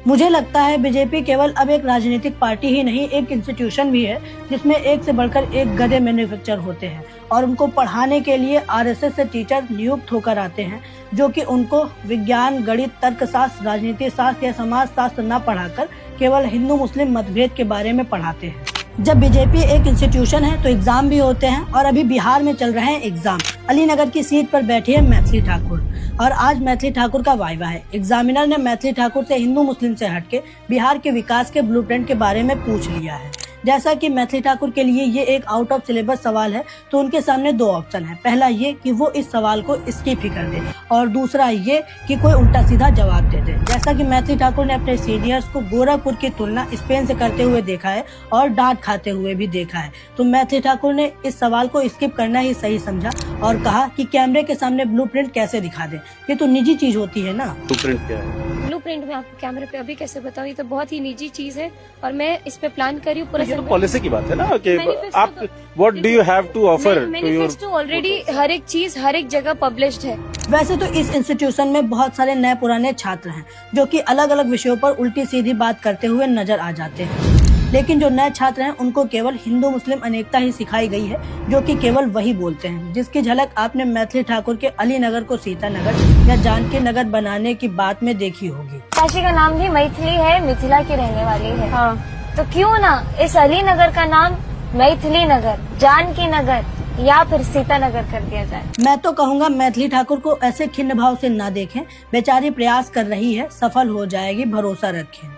मुझे लगता है बीजेपी केवल अब एक राजनीतिक पार्टी ही नहीं, एक इंस्टीट्यूशन भी है जिसमें एक से बढ़कर एक गधे मैन्युफैक्चर होते हैं और उनको पढ़ाने के लिए आरएसएस से टीचर नियुक्त होकर आते हैं, जो कि उनको विज्ञान, गणित, तर्कशास्त्र, राजनीति शास्त्र या समाज शास्त्र न पढ़ाकर केवल हिंदू मुस्लिम मतभेद के बारे में पढ़ाते हैं। जब बीजेपी एक इंस्टीट्यूशन है तो एग्जाम भी होते हैं और अभी बिहार में चल रहे हैं एग्जाम। अलीनगर की सीट पर बैठी है मैथिली ठाकुर और आज मैथिली ठाकुर का वाइवा है। एग्जामिनर ने मैथिली ठाकुर से हिंदू मुस्लिम से हटके बिहार के विकास के ब्लूप्रिंट के बारे में पूछ लिया है। जैसा कि मैथिली ठाकुर के लिए ये एक आउट ऑफ सिलेबस सवाल है तो उनके सामने दो ऑप्शन है। पहला ये कि वो इस सवाल को स्किप ही कर दे और दूसरा ये कि कोई उल्टा सीधा जवाब दे दे। जैसा कि मैथिली ठाकुर ने अपने सीनियर्स को गोरखपुर की तुलना स्पेन से करते हुए देखा है और डांट खाते हुए भी देखा है, तो मैथिली ठाकुर ने इस सवाल को स्किप करना ही सही समझा और कहा कि कैमरे के सामने ब्लूप्रिंट कैसे दिखा दे, ये तो निजी चीज होती है ना। ब्लूप्रिंट क्या है? ब्लूप्रिंट में आपको कैमरे पे अभी कैसे बताऊं, ये तो बहुत ही निजी चीज है और मैं इस पे प्लान कर रही हूँ पूरा। ये तो पॉलिसी की बात है ना कि आप what do you have to offer. Manifesto already हर एक चीज हर एक जगह पब्लिश्ड है। वैसे तो इस इंस्टीट्यूशन में बहुत सारे नए पुराने छात्र हैं जो कि अलग अलग विषयों पर उल्टी सीधी बात करते हुए नजर आ जाते हैं, लेकिन जो नए छात्र हैं उनको केवल हिंदू मुस्लिम अनेकता ही सिखाई गई है, जो कि केवल वही बोलते हैं, जिसकी झलक आपने मैथिली ठाकुर के अलीनगर को सीतानगर या जानकी नगर बनाने की बात में देखी होगी। काशी का नाम भी मैथिली है, मिथिला की रहने वाली है। हाँ। तो क्यों ना इस अलीनगर का नाम मैथिली नगर, जानकी नगर या फिर सीतानगर कर दिया जाए। मैं तो कहूँगा मैथिली ठाकुर को ऐसे खिन्न भाव से ना देखें, बेचारी प्रयास कर रही है, सफल हो जाएगी, भरोसा रखें।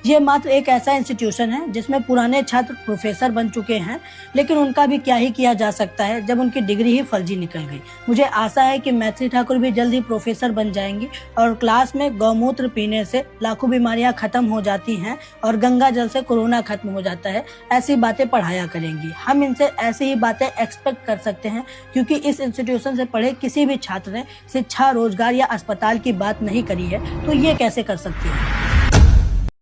ये मात्र एक ऐसा इंस्टीट्यूशन है जिसमें पुराने छात्र प्रोफेसर बन चुके हैं, लेकिन उनका भी क्या ही किया जा सकता है जब उनकी डिग्री ही फर्जी निकल गई। मुझे आशा है कि मैथिली ठाकुर भी जल्द ही प्रोफेसर बन जाएंगी और क्लास में गौमूत्र पीने से लाखों बीमारियां खत्म हो जाती हैं और गंगा जल से कोरोना खत्म हो जाता है, ऐसी बातें पढ़ाया करेंगी। हम इनसे ऐसी ही बातें एक्सपेक्ट कर सकते हैं क्योंकि इस इंस्टीट्यूशन से पढ़े किसी भी छात्र ने शिक्षा, रोजगार या अस्पताल की बात नहीं करी है, तो ये कैसे कर सकती है।